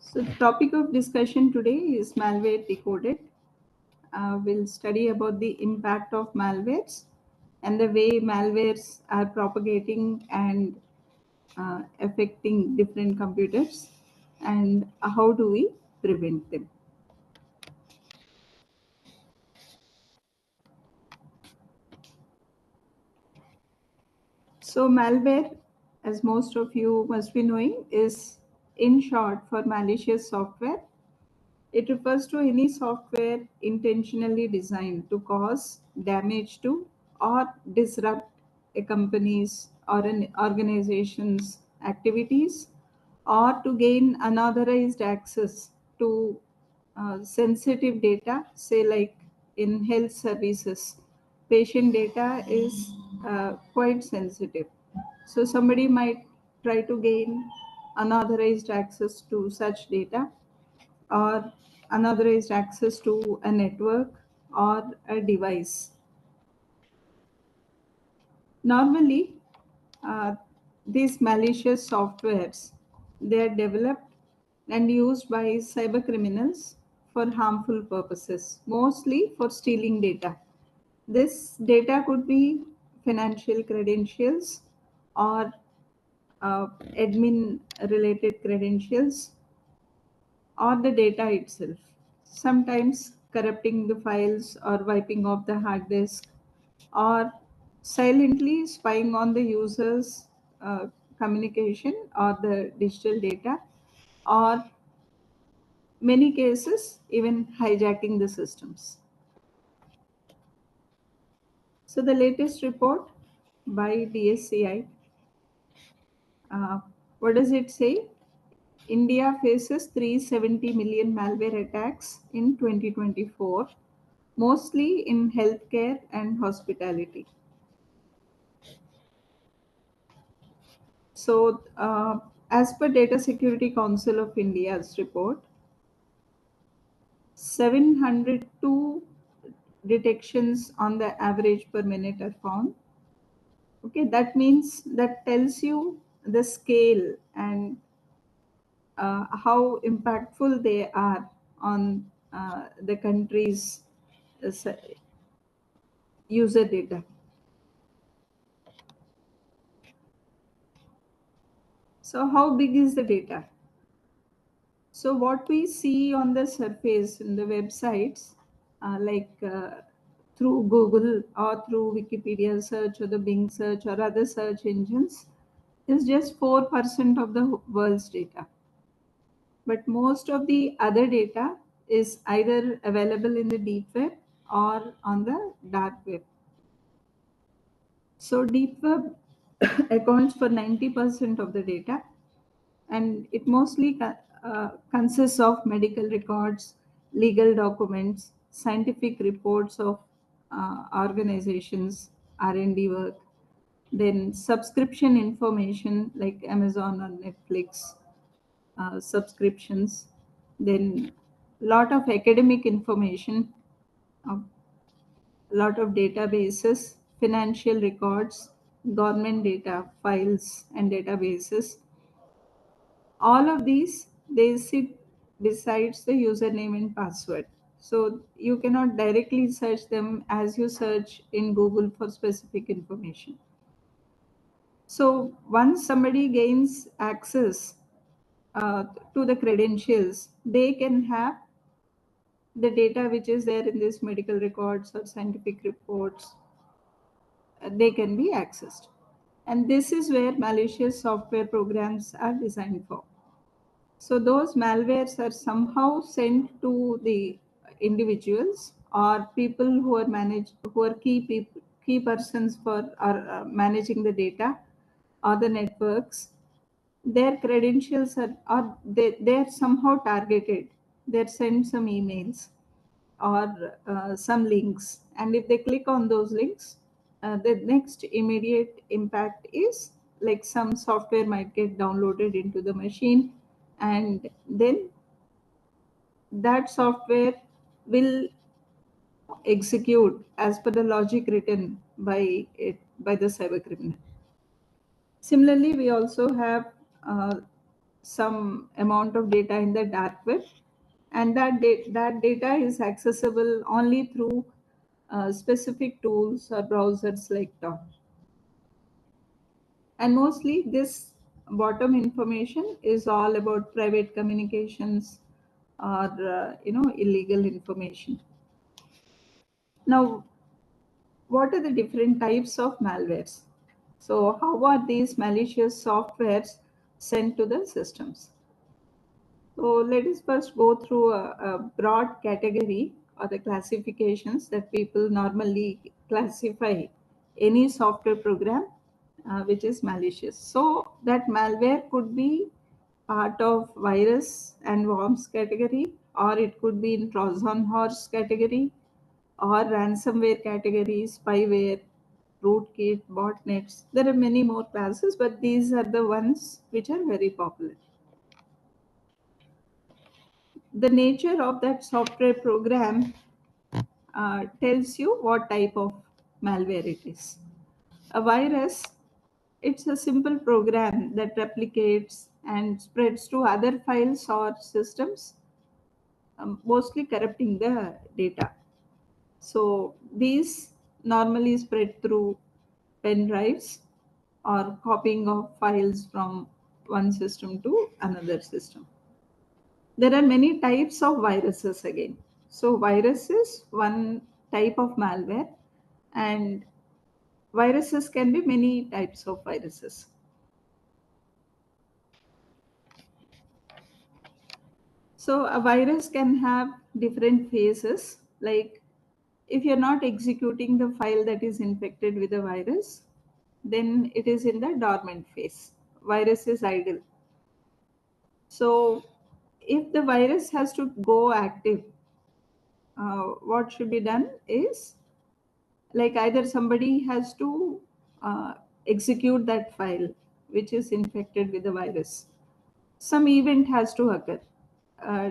So the topic of discussion today is malware decoded. We'll study about the impact of malwares and the way malwares are propagating and affecting different computers, and how do we prevent them. So malware, as most of you must be knowing, is in short for malicious software. It refers to any software intentionally designed to cause damage to or disrupt a company's or an organization's activities, or to gain unauthorized access to sensitive data, say like in health services. Patient data is quite sensitive. So somebody might try to gain unauthorized access to such data, or unauthorized access to a network or a device. Normally, uh, these malicious softwares, they are developed and used by cyber criminals for harmful purposes, mostly for stealing data. This data could be financial credentials or admin related credentials, or the data itself. Sometimes corrupting the files or wiping off the hard disk, or silently spying on the user's communication or the digital data, or many cases even hijacking the systems. So the latest report by DSCI, uh, what does it say? India faces 370 million malware attacks in 2024, mostly in healthcare and hospitality. So, as per Data Security Council of India's report, 702 detections on the average per minute are found. Okay, that means that tells you the scale and how impactful they are on the country's user data. So, how big is the data? So, what we see on the surface in the websites, through Google or through Wikipedia search or the Bing search or other search engines, is just 4% of the world's data. But most of the other data is either available in the deep web or on the dark web. So, deep web accounts for 90% of the data, and it mostly consists of medical records, legal documents, scientific reports of organizations, R&D work, then subscription information like Amazon or Netflix subscriptions, then lot of academic information, a lot of databases, financial records, government data files and databases. All of these, they sit besides the username and password. So you cannot directly search them as you search in Google for specific information. So once somebody gains access uh, to the credentials, they can have the data which is there in these medical records or scientific reports, they can be accessed. And this is where malicious software programs are designed for. So those malwares are somehow sent to the individuals or people who are key persons for managing the data or the networks. Their credentials they're somehow targeted. They're sent some emails or some links, and if they click on those links, the next immediate impact is like some software might get downloaded into the machine, and then that software will execute as per the logic written by the cyber criminal. Similarly, we also have some amount of data in the dark web, and that data is accessible only through specific tools or browsers like Tor. And mostly this bottom information is all about private communications or illegal information. Now, what are the different types of malwares? So how are these malicious softwares sent to the systems? So let us first go through a broad category or the classifications that people normally classify any software program which is malicious. So that malware could be part of virus and worms category, or it could be in Trojan horse category, or ransomware category, spyware, rootkit, botnets. There are many more classes, but these are the ones which are very popular. The nature of that software program tells you what type of malware it is. A virus, it's a simple program that replicates and spreads to other files or systems, mostly corrupting the data. So these normally spread through pen drives or copying of files from one system to another system. There are many types of viruses again. So virus is one type of malware, and viruses can be many types of viruses. So a virus can have different phases. Like if you're not executing the file that is infected with a virus, then it is in the dormant phase. Virus is idle. So if the virus has to go active, what should be done is, like, either somebody has to execute that file which is infected with the virus, some event has to occur,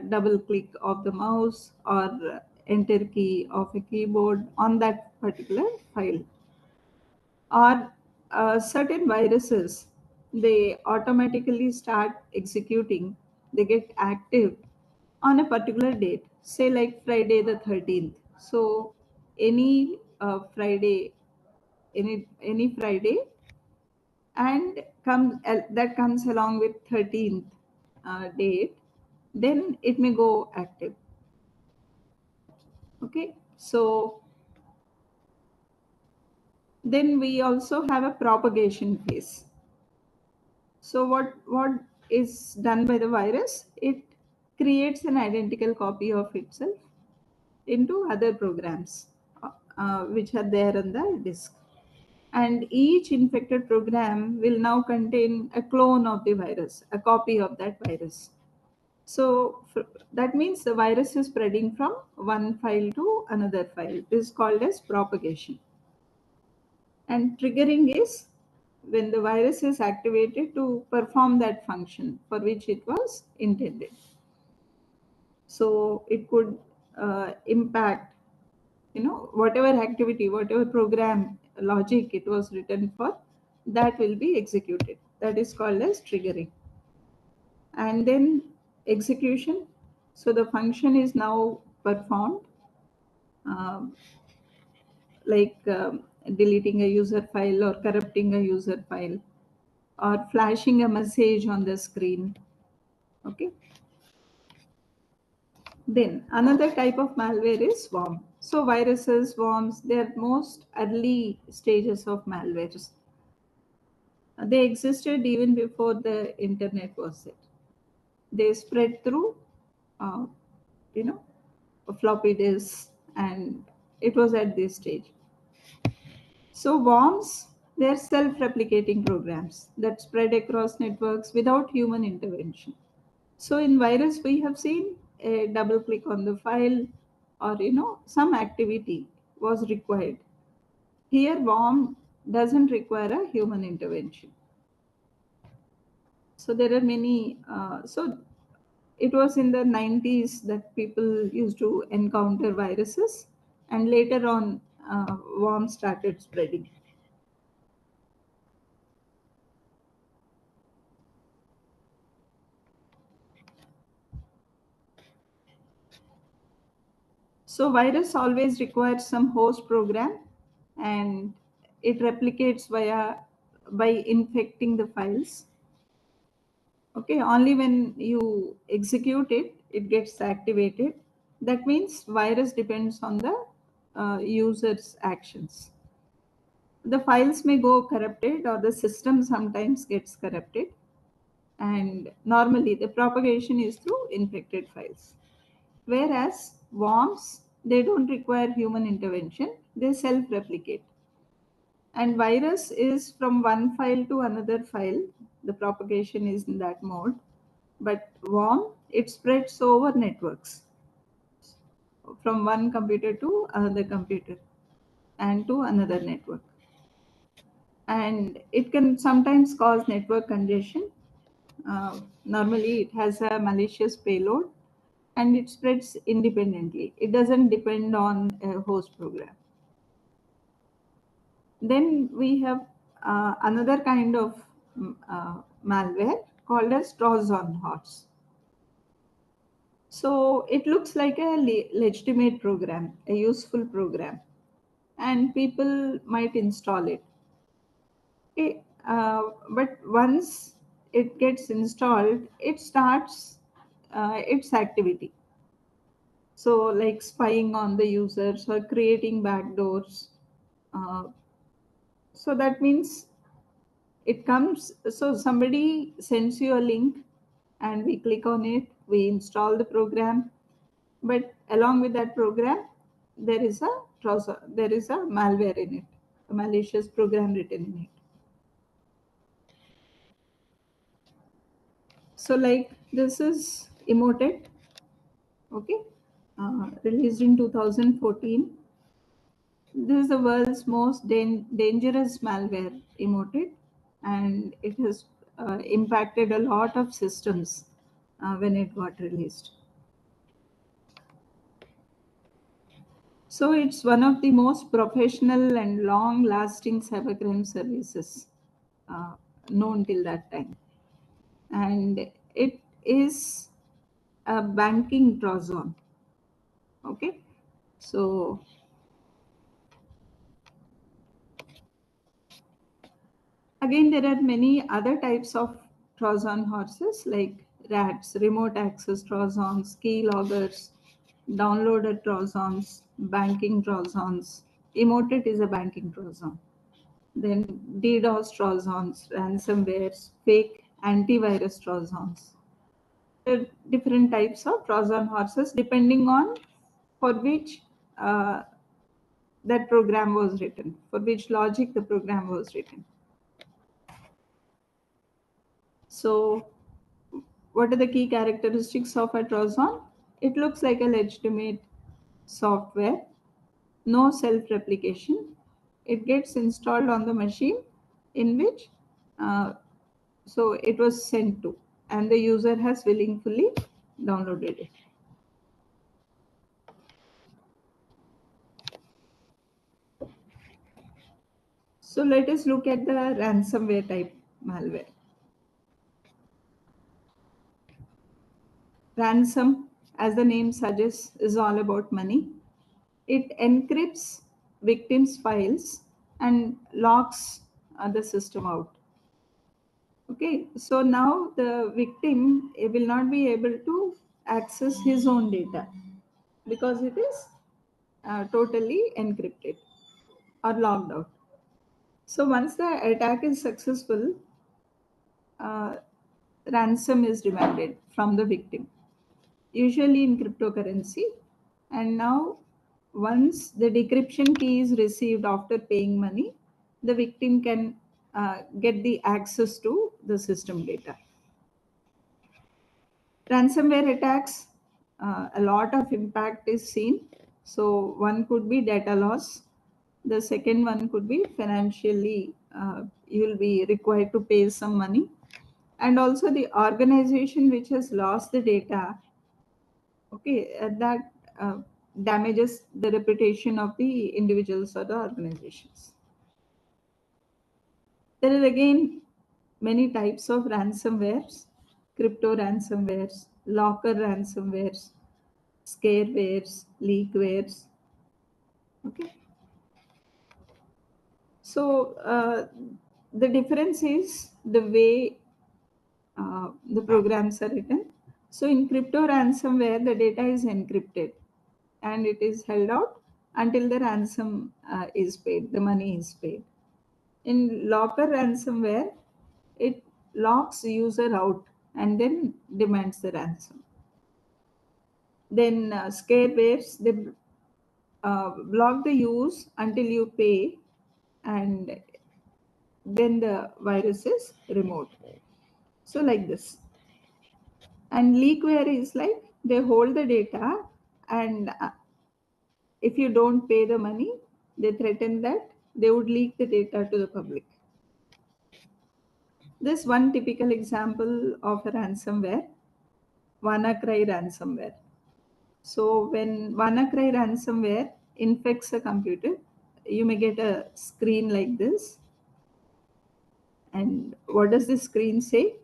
double click of the mouse or enter key of a keyboard on that particular file, or certain viruses, they automatically start executing, they get active on a particular date, say like Friday the 13th. So any Friday, any Friday, and that comes along with 13th date, then it may go active. Okay, so then we also have a propagation phase. So what is done by the virus? It creates an identical copy of itself into other programs which are there on the disk. And each infected program will now contain a clone of the virus, a copy of that virus. So that means the virus is spreading from one file to another file. This is called as propagation. And triggering is when the virus is activated to perform that function for which it was intended. So it could impact, whatever activity, whatever program logic it was written for, that will be executed. That is called as triggering. And then execution. So the function is now performed, um, like deleting a user file or corrupting a user file or flashing a message on the screen. Okay. Then another type of malware is worm. So viruses, worms, they are most early stages of malwares. They existed even before the internet was there. They spread through, uh, you know, floppy disks, and it was at this stage. So worms, they are self-replicating programs that spread across networks without human intervention. So in virus, we have seen a double click on the file, or some activity was required. Here, worm doesn't require a human intervention. So there are many. So it was in the 90s that people used to encounter viruses, and later on, worms started spreading. So virus always requires some host program, and it replicates by infecting the files. Okay, only when you execute it, it gets activated. That means virus depends on the user's actions. The files may go corrupted, or the system sometimes gets corrupted, and normally the propagation is through infected files. Whereas worms, they don't require human intervention, they self replicate. And virus is from one file to another file, the propagation is in that mode. But worm, it spreads over networks from one computer to another computer and to another network. And it can sometimes cause network congestion. Normally, it has a malicious payload and it spreads independently. It doesn't depend on a host program. Then we have another kind of malware called as Trojan horse. So it looks like a legitimate program, a useful program, and people might install it. But once it gets installed, it starts its activity. So, like spying on the users or creating backdoors. Uh, so that means it comes. So somebody sends you a link, and we click on it. We install the program, but along with that program, there is a malware in it, a malicious program written in it. So, like this is Emotet, okay, released in 2014. This is the world's most dangerous malware, Emotet, and it has impacted a lot of systems when it got released. So, it's one of the most professional and long lasting cybercrime services uh, known till that time. And it is a banking Trojan. Okay, so again, there are many other types of Trojan horses like rats, remote access Trojans, keyloggers, downloader Trojans, banking Trojans. Emotet is a banking Trojan. Then DDoS Trojans, ransomwares, fake antivirus Trojans. There are different types of Trojan horses depending on for which uh, that program was written, for which logic the program was written. So, what are the key characteristics of a Trojan? It looks like a legitimate software, no self replication. It gets installed on the machine in which uh, so it was sent to, and the user has willingly downloaded it. So let us look at the ransomware type malware. Ransom, as the name suggests, is all about money. It encrypts victims' files and locks the system out. Okay, so now the victim will not be able to access his own data because it is totally encrypted or logged out. So once the attack is successful, uh, ransom is demanded from the victim, usually in cryptocurrency. And now, once the decryption key is received after paying money, the victim can get the access to the system data. Ransomware attacks, a lot of impact is seen. So, one could be data loss. The second one could be financially, you will be required to pay some money. And also, the organization which has lost the data, okay, that damages the reputation of the individuals or the organizations. There are again many types of ransomwares, crypto ransomwares, locker ransomwares. Scarewares, leakwares. Okay. So the difference is the way the programs are written. So in crypto ransomware, the data is encrypted and it is held out until the ransom is paid, the money is paid. In locker ransomware, it locks user out and then demands the ransom. Then scarewares, they block the use until you pay, and then the virus is removed. So like this. And leakware is like they hold the data, and if you don't pay the money, they threaten that they would leak the data to the public. This one typical example of a ransomware, WannaCry ransomware. So when WannaCry ransomware infects a computer, you may get a screen like this. And what does this screen say?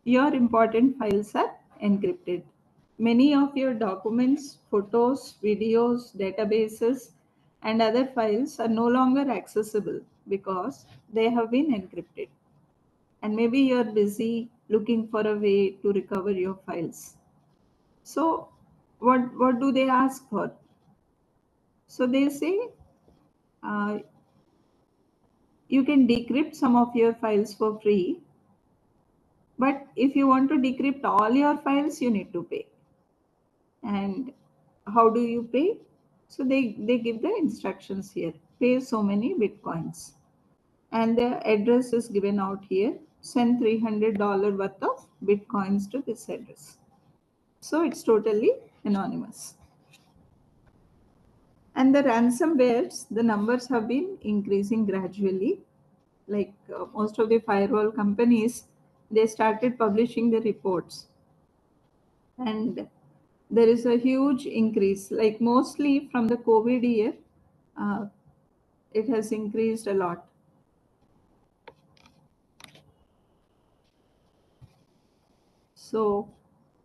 Your important files are encrypted. Many of your documents, photos, videos, databases, and other files are no longer accessible because they have been encrypted. And maybe you're busy looking for a way to recover your files. So, what do they ask for? So, they say uh, you can decrypt some of your files for free, but if you want to decrypt all your files, you need to pay. And how do you pay? So they give the instructions here: pay so many bitcoins, and the address is given out here. Send $300 worth of bitcoins to this address. So it's totally anonymous. And the ransomwares, the numbers have been increasing gradually. Like most of the firewall companies, they started publishing the reports, and there is a huge increase. Like mostly from the COVID year, uh, it has increased a lot. So,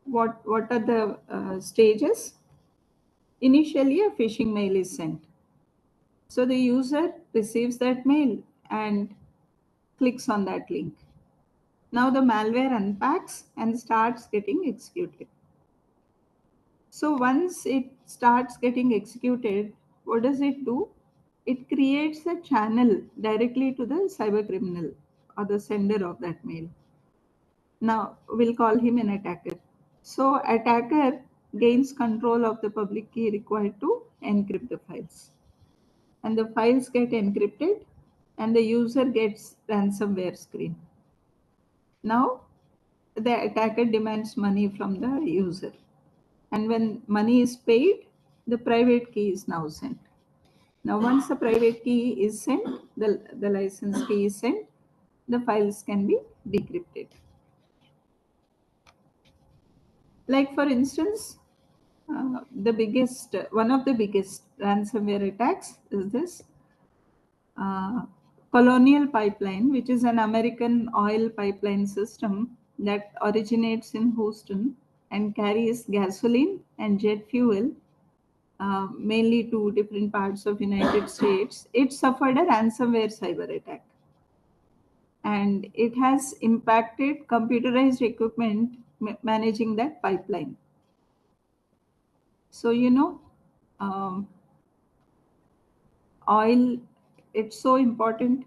what are the stages? Initially, a phishing mail is sent. So the user receives that mail and clicks on that link. Now the malware unpacks and starts getting executed. So once it starts getting executed, what does it do? It creates a channel directly to the cyber criminal or the sender of that mail. Now we'll call him an attacker. So attacker gains control of the public key required to encrypt the files. And the files get encrypted and the user gets ransomware screen. Now the attacker demands money from the user. And when money is paid, the private key is now sent. Now once the private key is sent, the license key is sent, the files can be decrypted. Like for instance, one of the biggest ransomware attacks is this uh, Colonial Pipeline, which is an American oil pipeline system that originates in Houston and carries gasoline and jet fuel mainly to different parts of United States. It suffered a ransomware cyber attack, and it has impacted computerized equipment managing that pipeline. So um, oil, it's so important,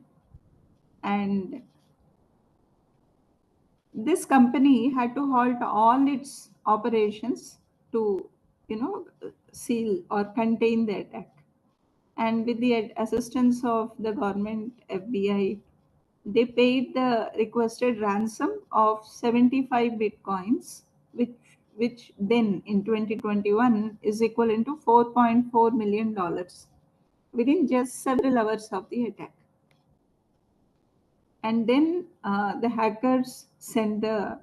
and this company had to halt all its operations to seal or contain the attack. And with the assistance of the government, FBI, they paid the requested ransom of 75 bitcoins, which then in 2021 is equivalent to $4.4 million within just several hours of the attack. And then the hackers sent the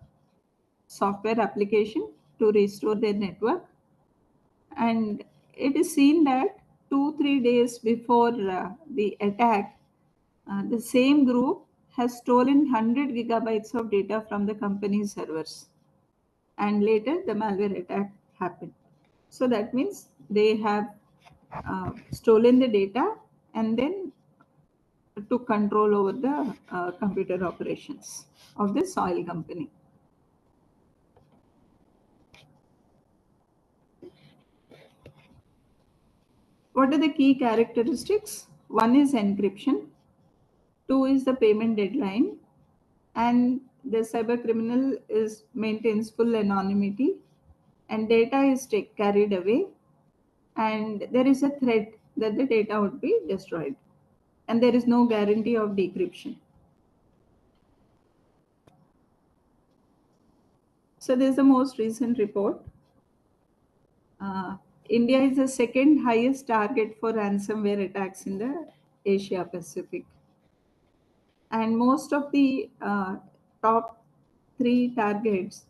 software application to restore their network. And it is seen that 2 3 days before the attack, the same group has stolen 100 gigabytes of data from the company's servers. And later, the malware attack happened. So that means they have stolen the data and then took control over the computer operations of this oil company. What are the key characteristics? One is encryption, two is the payment deadline, and the cyber criminal is maintains full anonymity, and data is carried away, and there is a threat that the data would be destroyed, and there is no guarantee of decryption. So this is the most recent report. uh, India is the second highest target for ransomware attacks in the Asia Pacific, and most of the top three targets,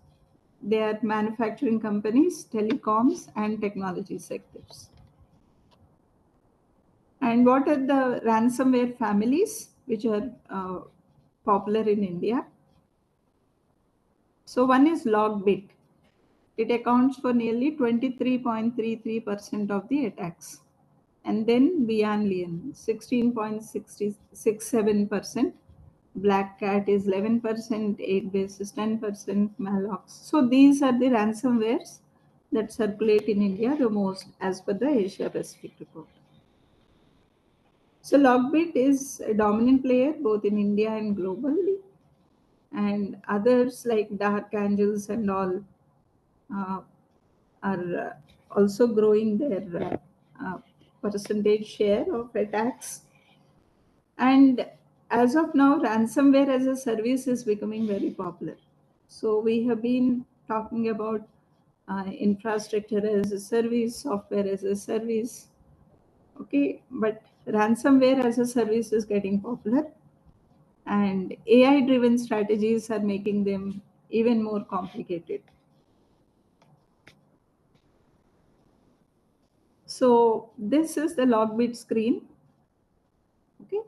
they are manufacturing companies, telecoms, and technology sectors. And what are the ransomware families which are popular in India? So one is Logbit. It accounts for nearly 23.33% of the attacks. And then Lian, 16.67%. Black Cat is 11%, 8base is 10%, Malox. So these are the ransomwares that circulate in India the most as per the Asia Pacific report. So Logbit is a dominant player both in India and globally, and others like Dark Angels and all uh, are also growing their percentage share of attacks. And as of now, ransomware as a service is becoming very popular. So we have been talking about infrastructure as a service, software as a service. Okay, but ransomware as a service is getting popular, and AI driven strategies are making them even more complicated. So this is the logbit screen. Okay,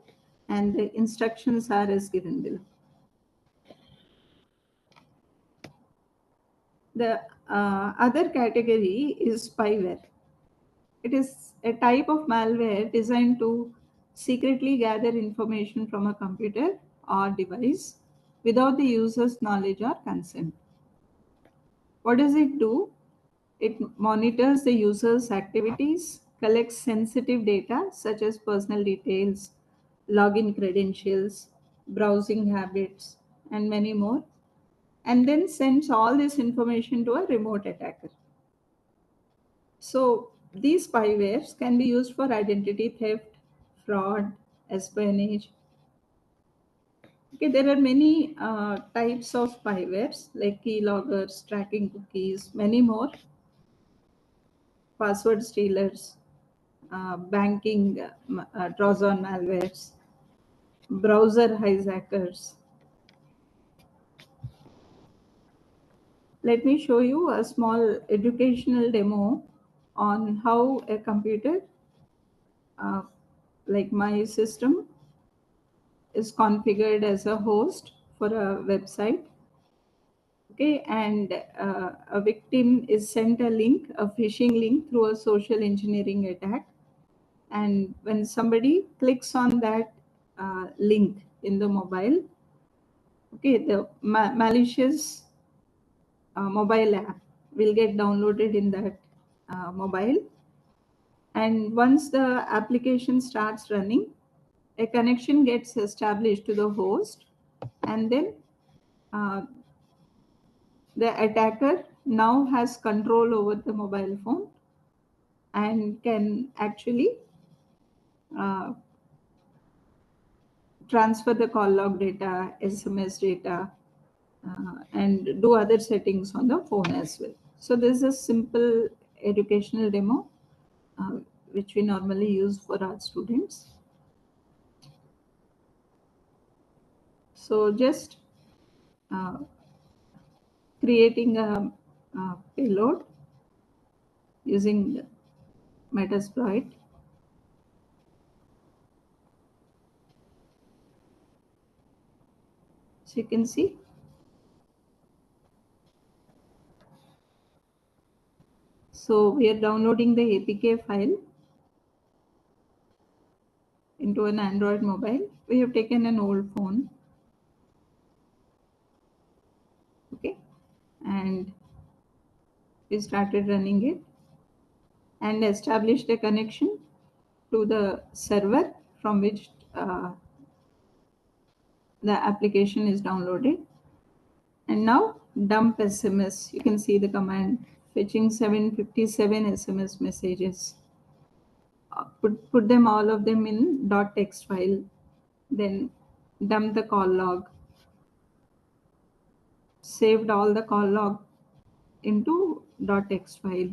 and the instructions are as given below. The other category is spyware. It is a type of malware designed to secretly gather information from a computer or device without the user's knowledge or consent. What does it do? It monitors the user's activities, collects sensitive data such as personal details, login credentials, browsing habits, and many more, and then sends all this information to a remote attacker. So these spywares can be used for identity theft, fraud, espionage. Okay, there are many types of spywares like keyloggers, tracking cookies, many more, password stealers, banking Trojan malwares, browser hijackers. Let me show you a small educational demo on how a computer, uh, like my system, is configured as a host for a website. Okay, and a victim is sent a link, a phishing link through a social engineering attack. And when somebody clicks on that link in the mobile, okay, the malicious mobile app will get downloaded in that mobile. And once the application starts running, a connection gets established to the host, and then uh, the attacker now has control over the mobile phone and can actually uh, transfer the call log data, SMS data, and do other settings on the phone as well. So this is a simple educational demo uh, which we normally use for our students. So just uh, creating a payload using Metasploit. So you can see. So we are downloading the APK file into an Android mobile. We have taken an old phone, okay, and we started running it and established a connection to the server from which the application is downloaded. And now dump SMS. You can see the command fetching 757 SMS messages. Put them all of them in .text file. Then dump the call log. Saved all the call log into .text file.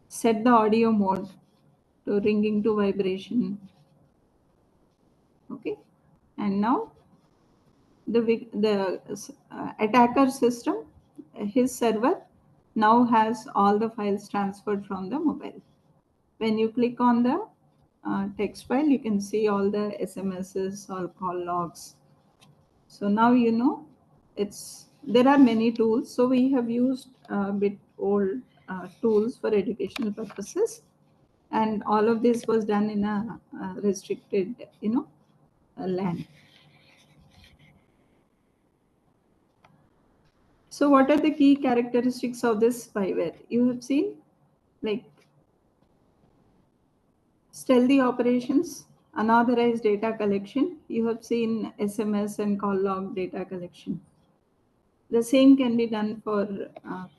Set the audio mode to ringing to vibration. Okay, and now the attacker system, his server now has all the files transferred from the mobile. When you click on the text file, you can see all the SMSs or call logs. So now you know it's there are many tools. So we have used a bit old tools for educational purposes, and all of this was done in a restricted, land. So what are the key characteristics of this spyware? You have seen like stealthy operations, unauthorized data collection. You have seen SMS and call log data collection. The same can be done for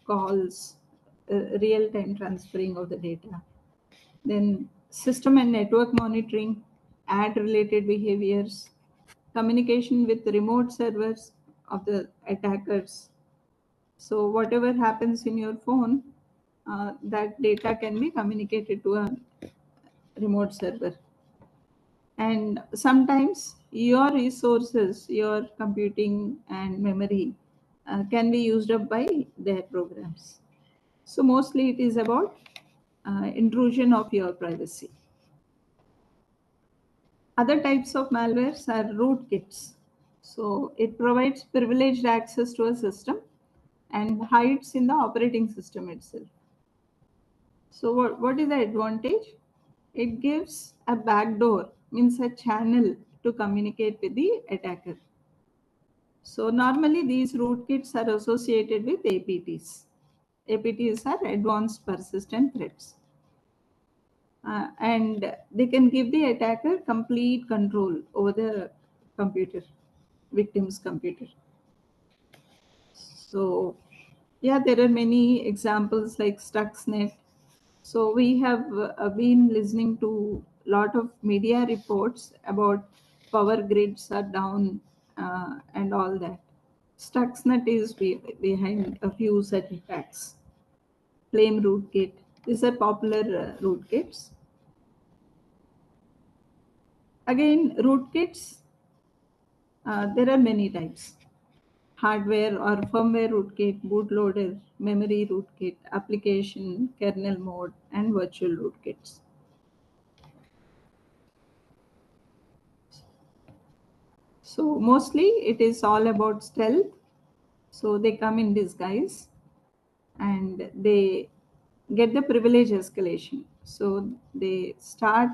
calls, real time transferring of the data. Then system and network monitoring, ad related behaviors, communication with remote servers of the attackers. So whatever happens in your phone, that data can be communicated to a remote server. And sometimes your resources, your computing and memory can be used up by their programs. So mostly it is about intrusion of your privacy. Other types of malwares are rootkits. So it provides privileged access to a system and hides in the operating system itself. So what is the advantage? It gives a backdoor, means a channel to communicate with the attacker. So normally these rootkits are associated with APTs. APTs are advanced persistent threats. And they can give the attacker complete control over the computer, victim's computer. So yeah, there are many examples like Stuxnet. So we have been listening to a lot of media reports about power grids are down and all that. Stuxnet is behind a few such attacks. Flame rootkit. These are popular rootkits. Again, rootkits, there are many types. Hardware or firmware rootkit, bootloader, memory rootkit, application, kernel mode, and virtual rootkits. So mostly it is all about stealth. So they come in disguise and they get the privilege escalation. So they start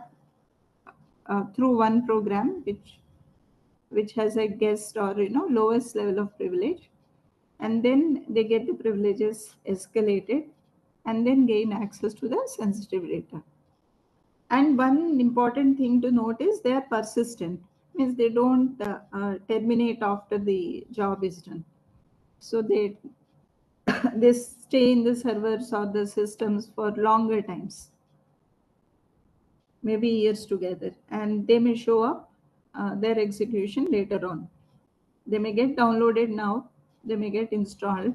through one program which has a guest or lowest level of privilege, and then they get the privileges escalated and then gain access to the sensitive data. And one important thing to note is they are persistent, means they don't terminate after the job is done. So they they stay in the servers or the systems for longer times, maybe years together, and they may show up their execution later on. They may get downloaded now, they may get installed,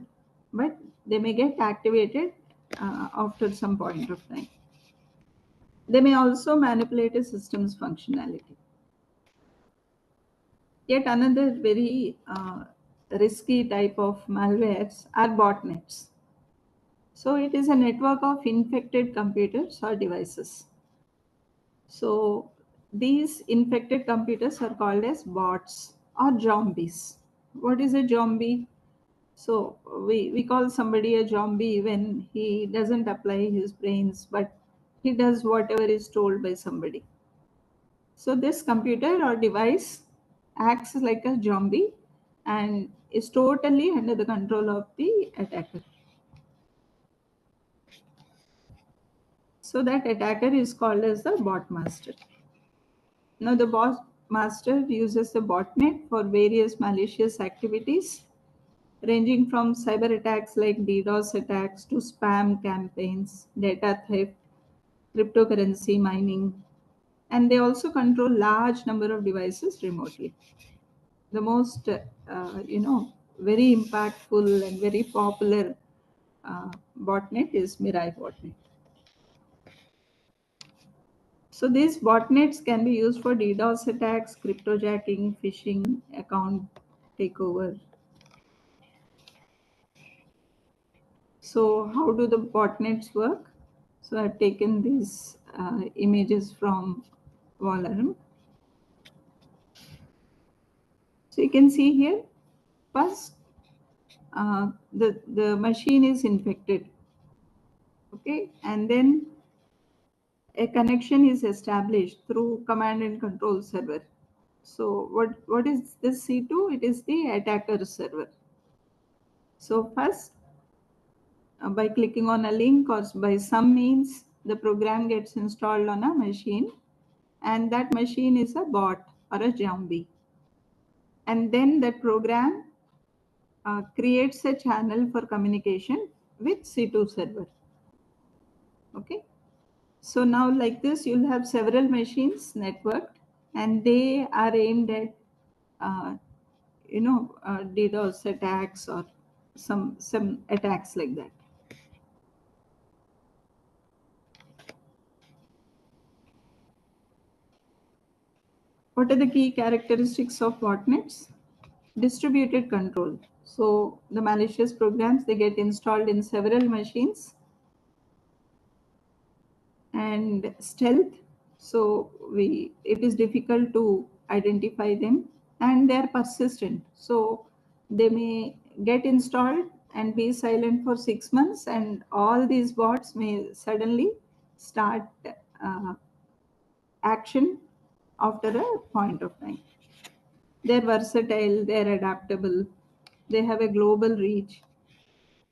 but they may get activated after some point of time. They may also manipulate a system's functionality. Yet another very risky type of malwares are botnets. So it is a network of infected computers or devices. So these infected computers are called as bots or zombies. What is a zombie? So we call somebody a zombie when he doesn't apply his brains, but he does whatever is told by somebody. So this computer or device acts like a zombie and is totally under the control of the attacker. So that attacker is called as the bot master. Now the bot master uses the botnet for various malicious activities ranging from cyber attacks like DDoS attacks to spam campaigns, data theft, cryptocurrency mining, and they also control large number of devices remotely. The most very impactful and very popular botnet is Mirai botnet. So these botnets can be used for DDoS attacks, cryptojacking, phishing, account takeover. So how do the botnets work? So I've taken these images from Valorum. So you can see here, first the machine is infected, okay, and then a connection is established through command and control server. So what is this C2? It is the attacker server. So first, by clicking on a link or by some means, the program gets installed on a machine, and that machine is a bot or a zombie. And then that program creates a channel for communication with C2 server. Okay. So now like this, you'll have several machines networked, and they are aimed at uh, DDoS attacks or some attacks like that. What are the key characteristics of botnets? Distributed control. So the malicious programs, they get installed in several machines, and stealth. So we it is difficult to identify them, and they are persistent. So they may get installed and be silent for 6 months, and all these bots may suddenly start uh, action after a point of time. They're versatile, they're adaptable, they have a global reach,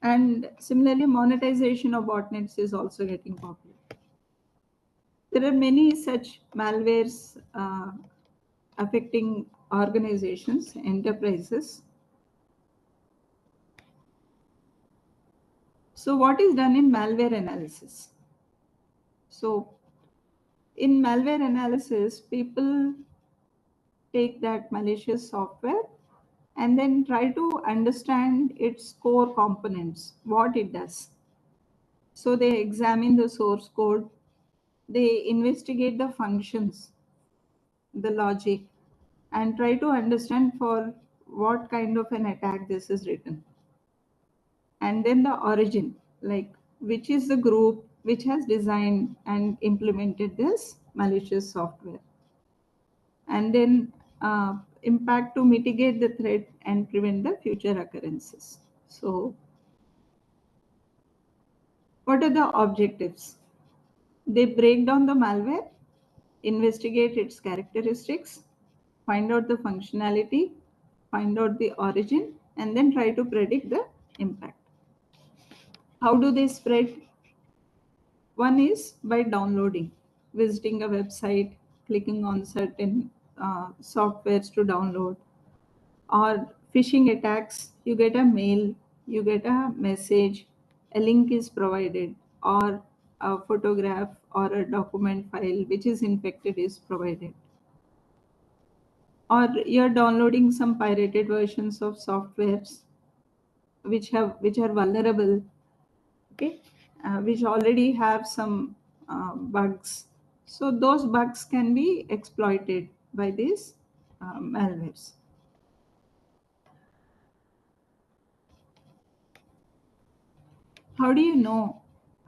and similarly, monetization of botnets is also getting popular. There are many such malwares affecting organizations, enterprises. So, what is done in malware analysis? So, in malware analysis, people take that malicious software and then try to understand its core components, what it does. So, they examine the source code, they investigate the functions, the logic, and try to understand for what kind of an attack this is written. And then the origin, like which is the group which has designed and implemented this malicious software. And then impact to mitigate the threat and prevent the future occurrences. So what are the objectives? They break down the malware, investigate its characteristics, find out the functionality, find out the origin, and then try to predict the impact. How do they spread? One is by downloading, visiting a website, clicking on certain softwares to download, or phishing attacks. You get a mail, you get a message, a link is provided, or a photograph or a document file which is infected is provided. Or you're downloading some pirated versions of softwares which are vulnerable, okay, which already have some bugs. So those bugs can be exploited by these malwares. How do you know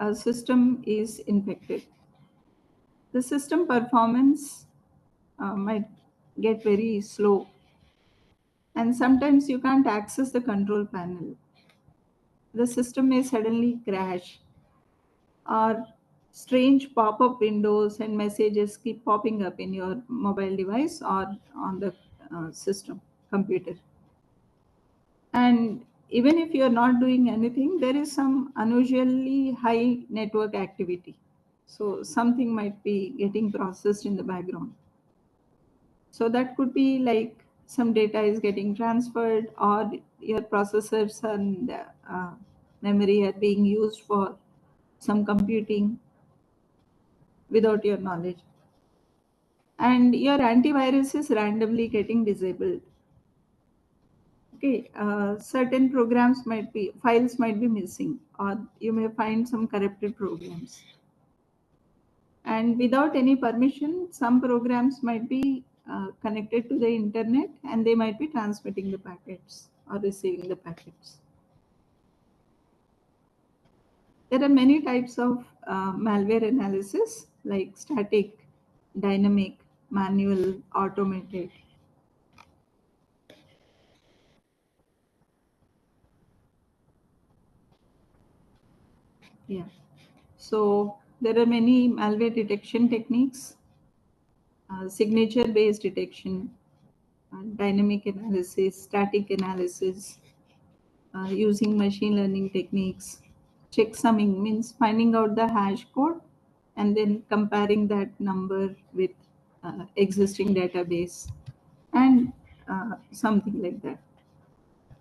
a system is infected? The system performance might get very slow, and sometimes you can't access the control panel. the system may suddenly crash, or strange pop-up windows and messages keep popping up in your mobile device or on the system computer. And even if you're not doing anything, there is some unusually high network activity. So something might be getting processed in the background. So that could be like some data is getting transferred, or your processors and memory are being used for some computing without your knowledge. And your antivirus is randomly getting disabled. Okay, certain programs might be, files might be missing, or you may find some corrupted programs. And without any permission, some programs might be connected to the internet, and they might be transmitting the packets or receiving the packets. There are many types of malware analysis, like static, dynamic, manual, automated. Yeah. So there are many malware detection techniques, signature based detection, dynamic analysis, static analysis, using machine learning techniques. Checksumming means finding out the hash code and then comparing that number with existing database, and something like that.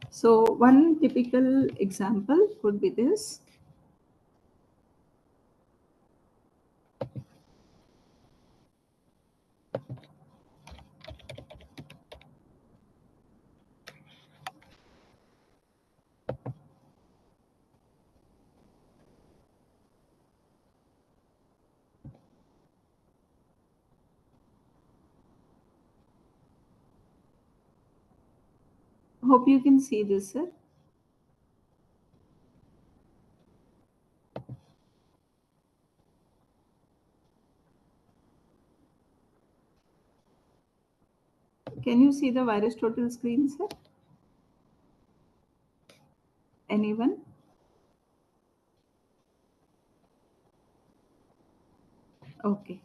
So one typical example could be this. Hope you can see this, sir. Can you see the virus total screen, sir? Anyone? Okay.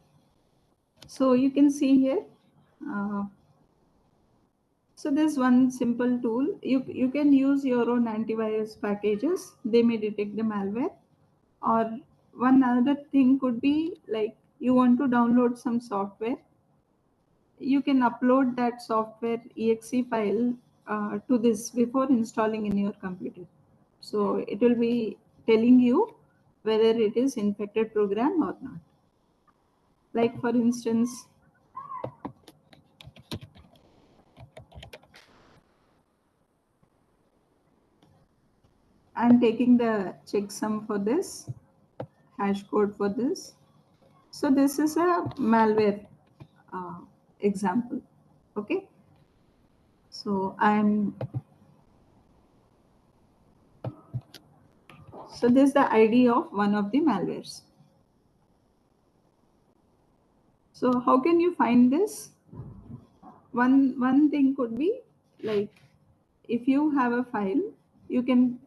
So you can see here. Uh, so there's one simple tool. You can use your own antivirus packages. They may detect the malware. Or one other thing could be like you want to download some software. You can upload that software exe file to this before installing in your computer. So it will be telling you whether it is infected program or not. Like for instance, I'm taking the checksum for this, hash code for this. So this is a malware uh, example. Okay. So this is the ID of one of the malwares. So how can you find this? One thing could be like if you have a file, you can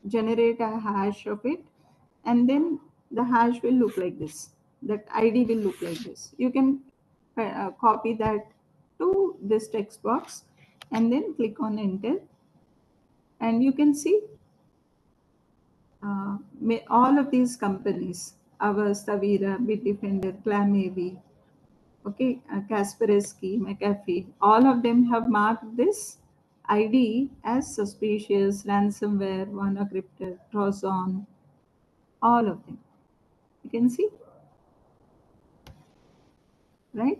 generate a hash of it, and then the hash will look like this. That ID will look like this. You can copy that to this text box, and then click on enter, and you can see all of these companies: Avast, Avira, Bitdefender, ClamAV, okay, Kaspersky, McAfee, all of them have marked this ID as suspicious, ransomware, WannaCryptor, Trojan, all of them. You can see, right?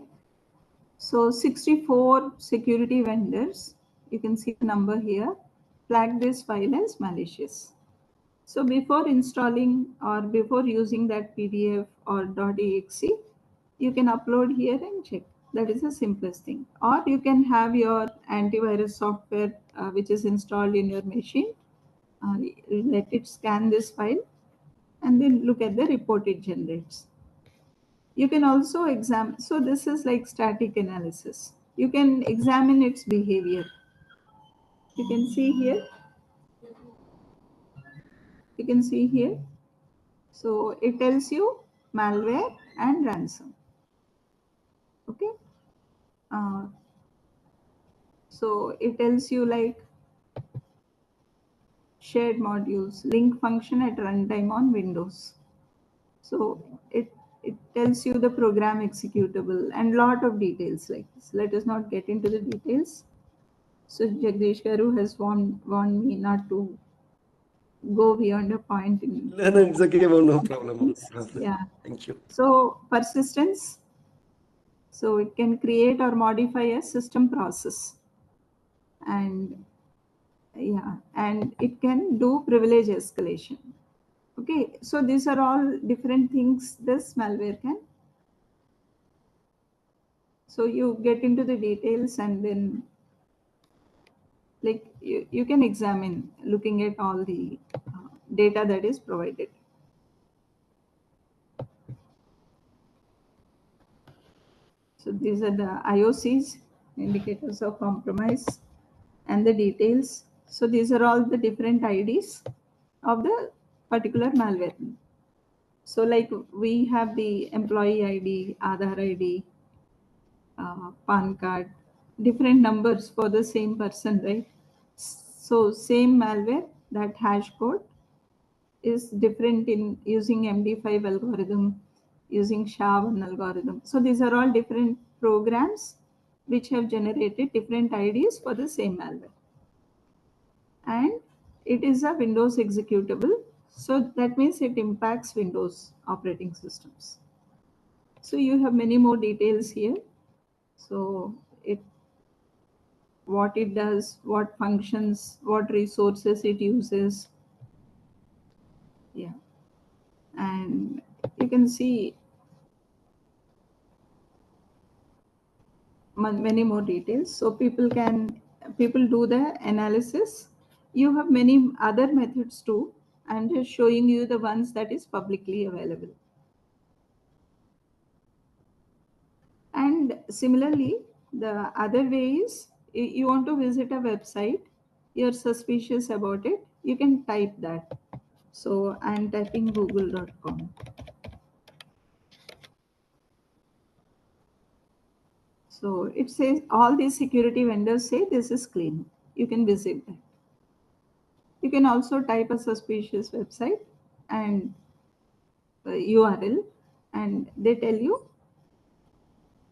So 64 security vendors, you can see the number here, flag this file as malicious. So before installing or before using that PDF or .exe, you can upload here and check. That is the simplest thing. Or you can have your antivirus software which is installed in your machine. Let it scan this file and then look at the report it generates. You can also examine. So this is like static analysis. You can examine its behavior. You can see here. you can see here. So it tells you malware and ransom. Okay. Uh, so it tells you like shared modules, link function at runtime on Windows. So it tells you the program executable and lot of details like this. Let us not get into the details. So Jagdish Garu has warned me not to go beyond a point in No, no, it's okay. Well, no problem. things. No. Yeah. Thank you. So persistence. So it can create or modify a system process, and yeah, and it can do privilege escalation. Okay, so these are all different things this malware can. So you get into the details and then like you can examine looking at all the data that is provided. So these are the IOCs, indicators of compromise, and the details. So these are all the different IDs of the particular malware. So like we have the employee ID, Aadhaar ID, PAN card, different numbers for the same person, right? So same malware, that hash code is different in using MD5 algorithm, using SHA-1 algorithm. So these are all different programs which have generated different IDs for the same malware. And it is a Windows executable. So that means it impacts Windows operating systems. So you have many more details here. So it what it does, what functions, what resources it uses. Yeah. And you can see many more details. So people do the analysis. You have many other methods too. I'm just showing you the ones that is publicly available. And similarly, the other way is you want to visit a website, you're suspicious about it, you can type that. So I'm typing google.com. So it says all these security vendors say this is clean. You can visit that. You can also type a suspicious website and URL, and they tell you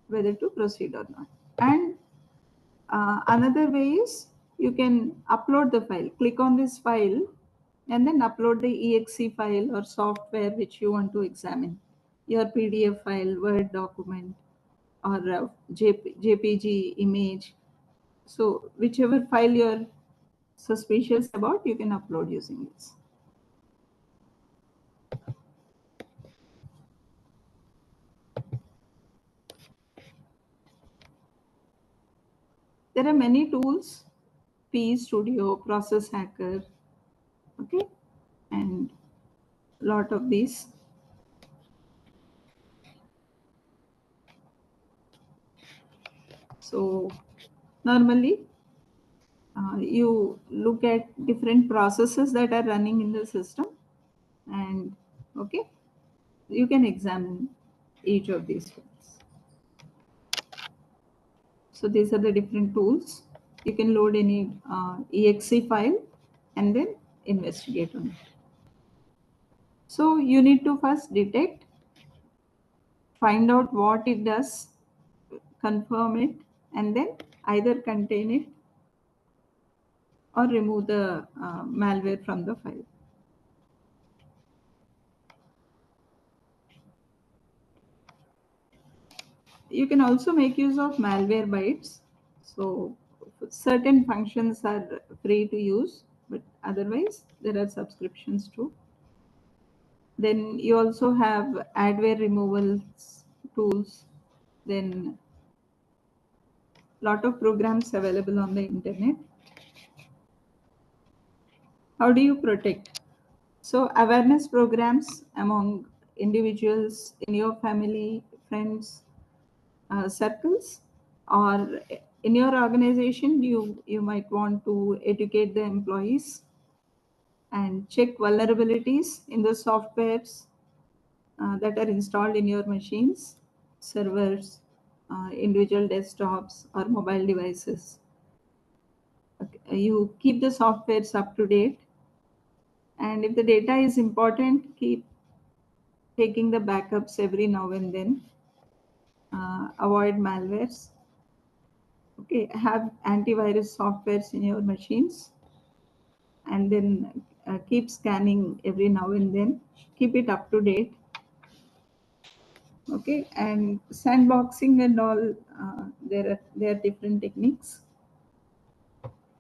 whether to proceed or not. And another way is you can upload the file. Click on this file and then upload the exe file or software which you want to examine. Your PDF file, Word document, or JPG image. So whichever file you're suspicious about, you can upload using this. There are many tools, P Studio, Process Hacker, okay, and lot of these. So normally you look at different processes that are running in the system, and okay, you can examine each of these files. So these are the different tools. You can load any exe file and then investigate on it. So you need to first detect, find out what it does, confirm it, and then either contain it or remove the malware from the file. You can also make use of malware bytes. So certain functions are free to use, but otherwise there are subscriptions too. Then you also have adware removal tools. Then lot of programs available on the internet. How do you protect? So awareness programs among individuals in your family, friends, circles, or in your organization, you might want to educate the employees. and check vulnerabilities in the softwares that are installed in your machines, servers, individual desktops, or mobile devices. Okay. You keep the softwares up to date, and if the data is important, keep taking the backups every now and then. Avoid malwares. Okay, have antivirus softwares in your machines, and then keep scanning every now and then. Keep it up to date. Okay, and sandboxing and all. There are different techniques,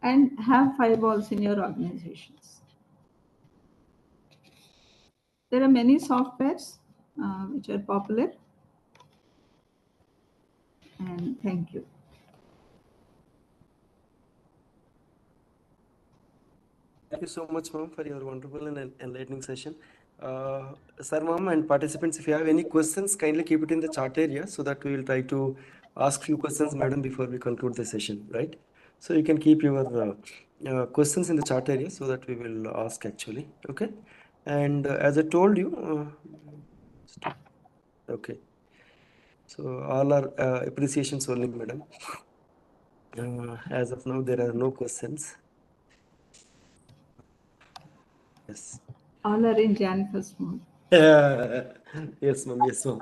and have firewalls in your organizations. There are many softwares which are popular, and thank you. Thank you so much, ma'am, for your wonderful and enlightening session. Sir, ma'am, and participants, if you have any questions, kindly keep it in the chat area so that we will try to ask few questions, madam, before we conclude the session, right? So you can keep your questions in the chat area so that we will ask actually, okay? And as I told you, okay. So all our appreciations only, madam. As of now, there are no questions. Yes. All are in Jan first mode. Yes, ma'am. Yes, ma'am.